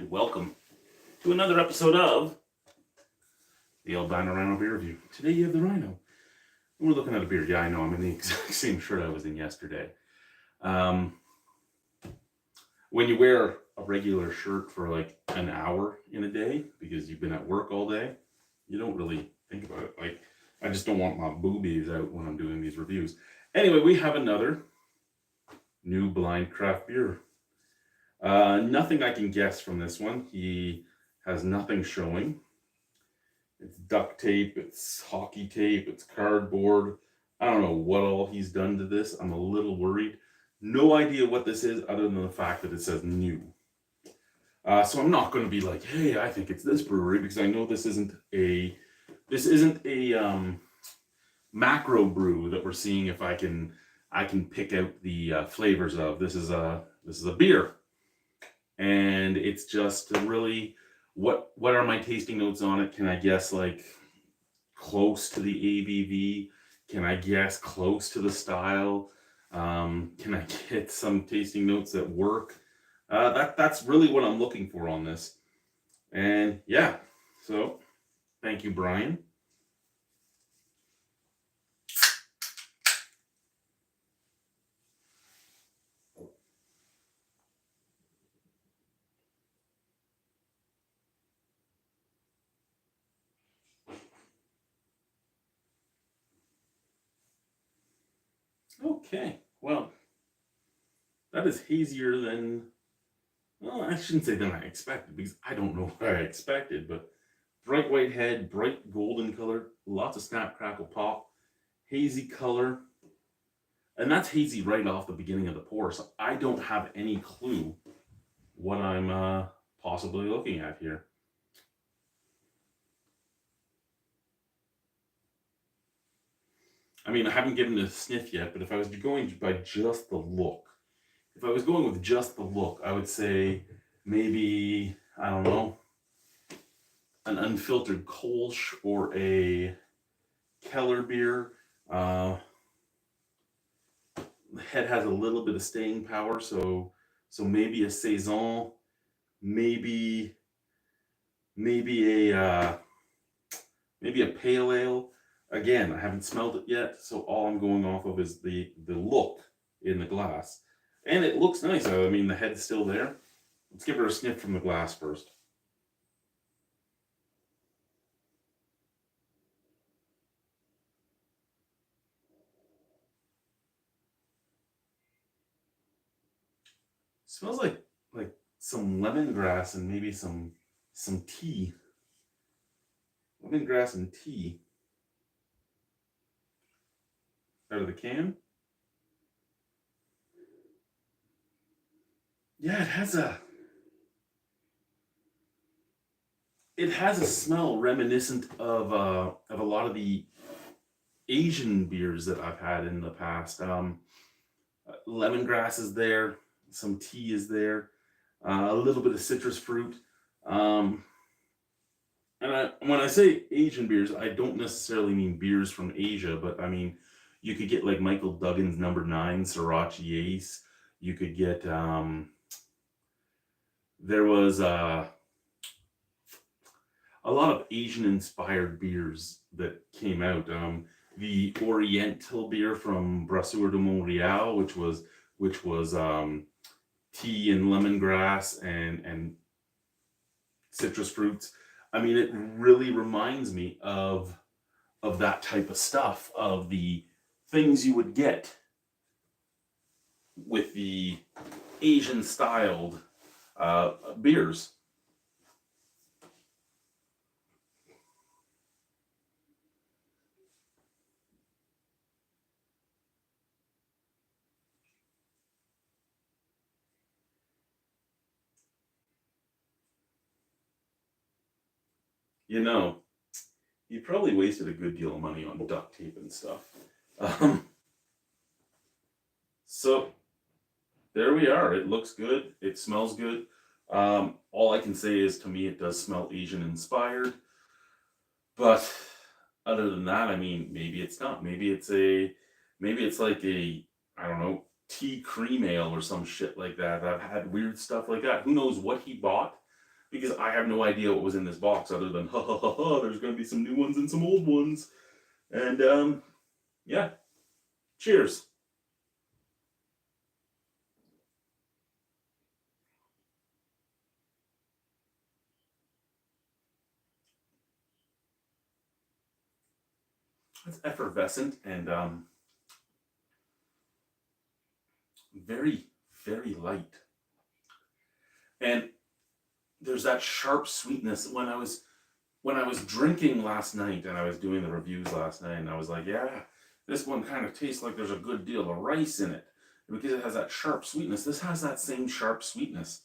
and welcome to another episode of the Albino Rhino beer review. Today you have the Rhino. We're looking at a beer. Yeah, I know, I'm in the exact same shirt I was in yesterday. When you wear a regular shirt for like an hour in a day because you've been at work all day, you don't really think about it. Like, I just don't want my boobies out when I'm doing these reviews. Anyway, we have another new blind craft beer. Nothing I can guess from this one. He has nothing showing. It's duct tape, it's hockey tape, it's cardboard. I don't know what all he's done to this. I'm a little worried. No idea what this is other than the fact that it says new. So I'm not going to be like, hey, I think it's this brewery, because I know this isn't a macro brew that we're seeing if I can pick out the flavors of. This is a beer. And it's just really, what are my tasting notes on it? Can I guess like close to the ABV? Can I guess close to the style? Can I get some tasting notes that work? That's really what I'm looking for on this. And yeah, so thank you, Brian. Okay, well, that is hazier than, well, I shouldn't say than I expected, because I don't know what I expected, but bright white head, bright golden color, lots of snap, crackle, pop, hazy color, and that's hazy right off the beginning of the pour, so I don't have any clue what I'm possibly looking at here. I mean, I haven't given it a sniff yet, but if I was going by just the look, if I was going with just the look, I would say maybe, I don't know, an unfiltered Kolsch or a Keller beer. The head has a little bit of staying power, so maybe a Saison, maybe a pale ale. Again, I haven't smelled it yet, so all I'm going off of is the look in the glass. And it looks nice. I mean, the head's still there. Let's give her a sniff from the glass first. Smells like some lemongrass and maybe some tea. Lemongrass and tea. Out of the can. Yeah, it has a smell reminiscent of a lot of the Asian beers that I've had in the past. Lemongrass is there, some tea is there, a little bit of citrus fruit. And when I say Asian beers, I don't necessarily mean beers from Asia, but I mean, you could get like Michael Duggan's No. 9 Sriracha Ace. You could get, there was a lot of Asian-inspired beers that came out. The Oriental beer from Brasseur de Montreal, which was tea and lemongrass and citrus fruits. I mean, it really reminds me of that type of stuff, of the things you would get with the Asian-styled beers. You know, you probably wasted a good deal of money on duct tape and stuff. So there we are. It looks good. It smells good. All I can say is, to me, it does smell Asian inspired. But other than that, I mean, maybe it's not. Maybe it's like a, I don't know, tea cream ale or some shit like that. I've had weird stuff like that. Who knows what he bought? because I have no idea what was in this box other than ha ha ha ha. There's gonna be some new ones and some old ones, and yeah. Cheers. It's effervescent and very, very light. And there's that sharp sweetness. When I was drinking last night and I was doing the reviews last night, and I was like, yeah, this one kind of tastes like there's a good deal of rice in it because it has that sharp sweetness. This has that same sharp sweetness.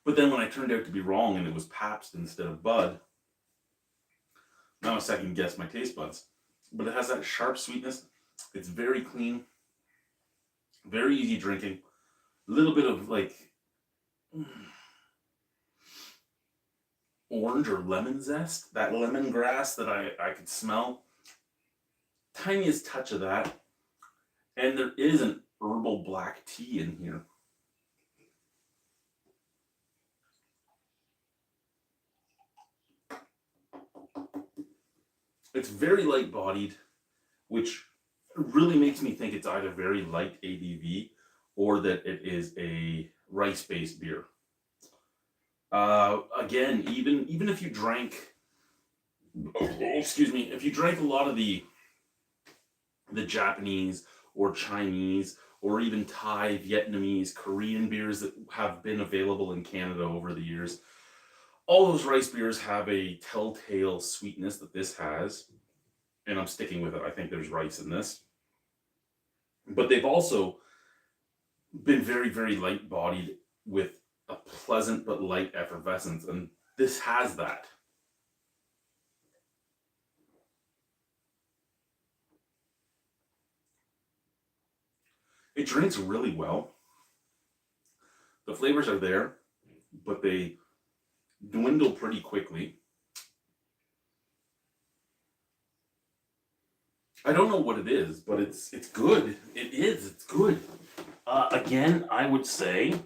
But then when I turned out to be wrong and it was Pabst instead of Bud, now I second guess my taste buds. But it has that sharp sweetness. It's very clean, very easy drinking. A little bit of like orange or lemon zest, that lemongrass that I could smell. Tiniest touch of that. And there is an herbal black tea in here. It's very light bodied, which really makes me think it's either very light ABV or that it is a rice based beer. Again, even if you drank, excuse me, if you drank a lot of the Japanese or Chinese or even Thai, Vietnamese, Korean beers that have been available in Canada over the years, all those rice beers have a telltale sweetness that this has, and I'm sticking with it. I think there's rice in this. But they've also been very, very light bodied with a pleasant but light effervescence, and this has that. It drinks really well. The flavors are there, but they dwindle pretty quickly. I don't know what it is, but it's good. It's good. Again, I would say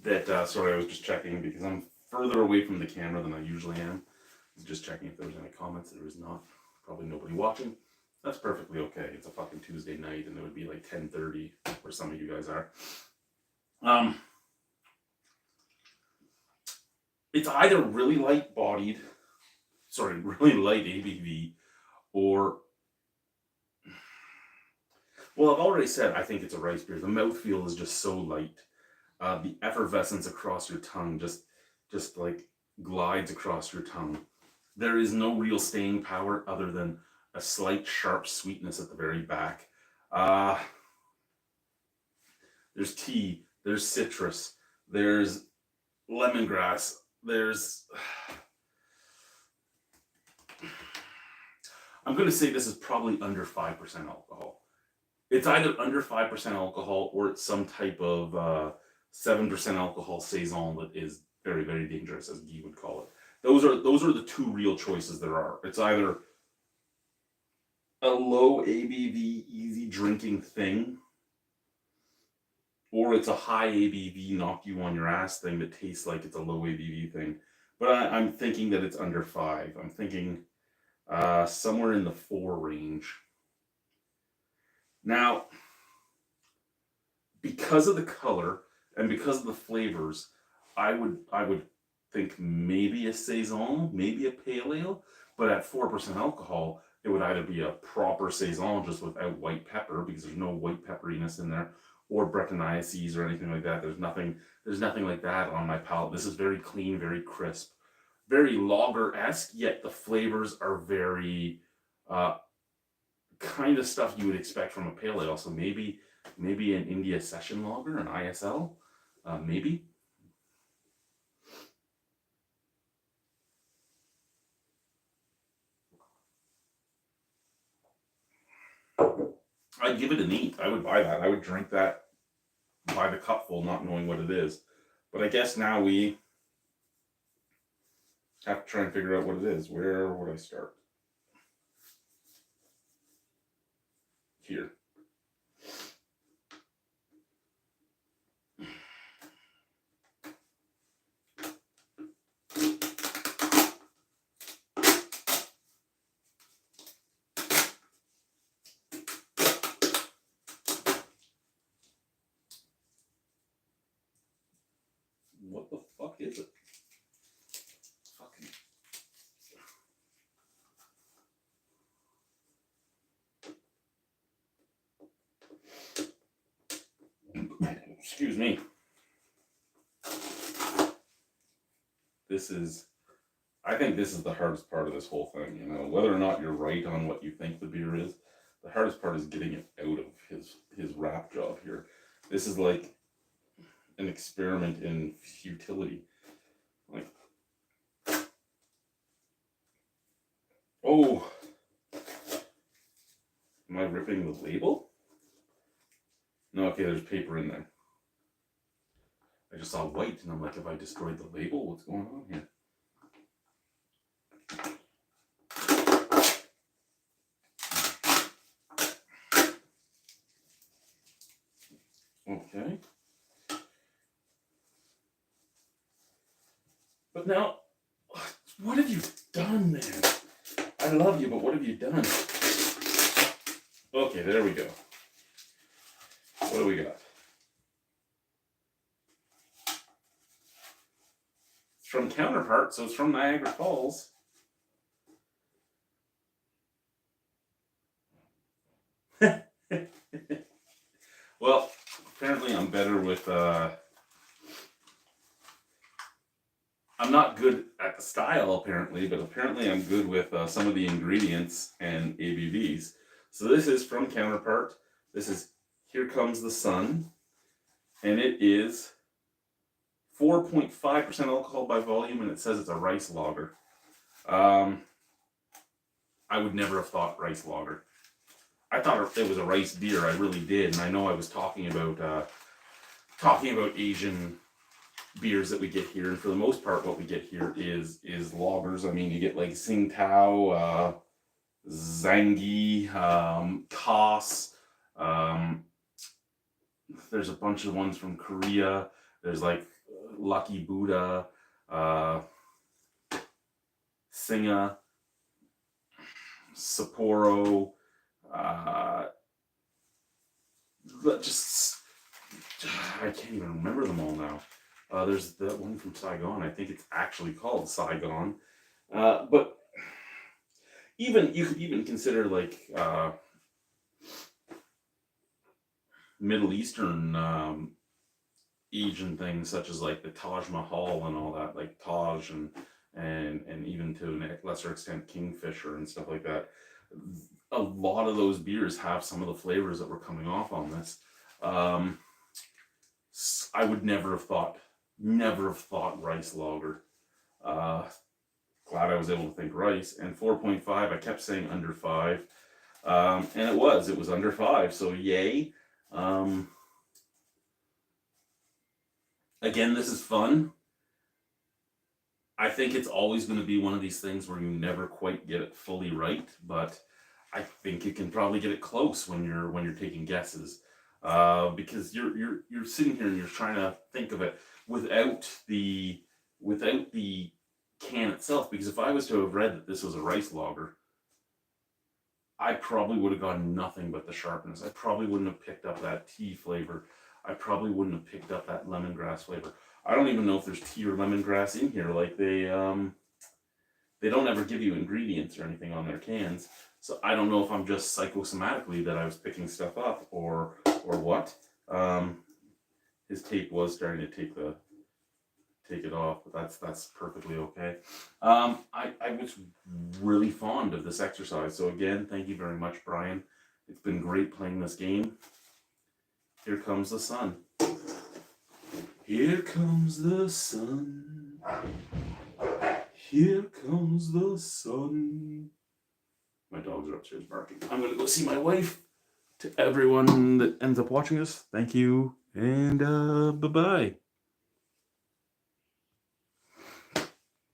that. Sorry, I was just checking because I'm further away from the camera than I usually am. I was just checking if there was any comments. There was not. Probably nobody watching. That's perfectly okay. It's a fucking Tuesday night, and it would be like 10:30 where some of you guys are. It's either really light bodied, really light ABV, or well, I've already said I think it's a rice beer. The mouthfeel is just so light. The effervescence across your tongue just like glides across your tongue. There is no real staying power other than a slight sharp sweetness at the very back. Uh, there's tea, there's citrus, there's lemongrass, there's. I'm going to say this is probably under 5% alcohol. It's either under 5% alcohol or it's some type of 7% alcohol saison that is very, very dangerous, as Guy would call it. Those are the two real choices there are. It's either a low ABV, easy drinking thing, or it's a high ABV, knock you on your ass thing that tastes like it's a low ABV thing. But I'm thinking that it's under 5. I'm thinking somewhere in the 4 range. Now, because of the color and because of the flavors, I would think maybe a saison, maybe a pale ale, but at 4% alcohol, it would either be a proper saison just without white pepper because there's no white pepperiness in there, or Brettanomyces or anything like that. There's nothing like that on my palate. This is very clean, very crisp, very lager-esque. Yet the flavors are very kind of stuff you would expect from a pale ale. So maybe an India Session Lager, an ISL, maybe. I'd give it an 8. I would buy that. I would drink that by the cupful, not knowing what it is. But I guess now we have to try and figure out what it is. Where would I start? here. What the fuck is it? Fucking. Excuse me. I think this is the hardest part of this whole thing, you know, whether or not you're right on what you think the beer is, the hardest part is getting it out of his wrap job here. This is like an experiment in futility. Like, oh, am I ripping the label? No, okay, there's paper in there. I just saw white and I'm like, have I destroyed the label? What's going on here? Okay. But now, what have you done, man? I love you, but what have you done? Okay, there we go. What do we got? It's from Counterpart, so it's from Niagara Falls. Well, apparently I'm better with, I'm not good at the style, apparently, but apparently I'm good with some of the ingredients and ABVs. So this is from Counterpart. This is Here Comes the Sun, and it is 4.5% alcohol by volume, and it says it's a rice lager. I would never have thought rice lager. I thought it was a rice beer. I really did, and I know I was talking about Asian beers that we get here, and for the most part, what we get here is lagers. I mean, you get like Tsingtao, Zangi, Kos. There's a bunch of ones from Korea. There's like Lucky Buddha, Singa, Sapporo. Just I can't even remember them all now. There's that one from Saigon. I think it's actually called Saigon. But even you could even consider like Middle Eastern Asian things such as like the Taj Mahal and all that, like Taj and even to a lesser extent Kingfisher and stuff like that. A lot of those beers have some of the flavors that were coming off on this. I would never have thought rice lager. Glad I was able to think rice. And 4.5, I kept saying under 5. And it was under 5, so yay. Again, this is fun. I think it's always going to be one of these things where you never quite get it fully right, but I think you can probably get it close when you're taking guesses, because you're sitting here and you're trying to think of it without the can itself. Because if I was to have read that this was a rice lager, I probably would have gotten nothing but the sharpness. I probably wouldn't have picked up that tea flavor. I probably wouldn't have picked up that lemongrass flavor. I don't even know if there's tea or lemongrass in here. Like they don't ever give you ingredients or anything on their cans. So I don't know if I'm just psychosomatically that I was picking stuff up or what. His tape was starting to take it off, but that's perfectly okay. I was really fond of this exercise. So again, thank you very much, Brian. It's been great playing this game. Here comes the sun. Here comes the sun. Here comes the sun. My dogs are upstairs barking. I'm going to go see my wife. To everyone that ends up watching this, thank you, and bye-bye.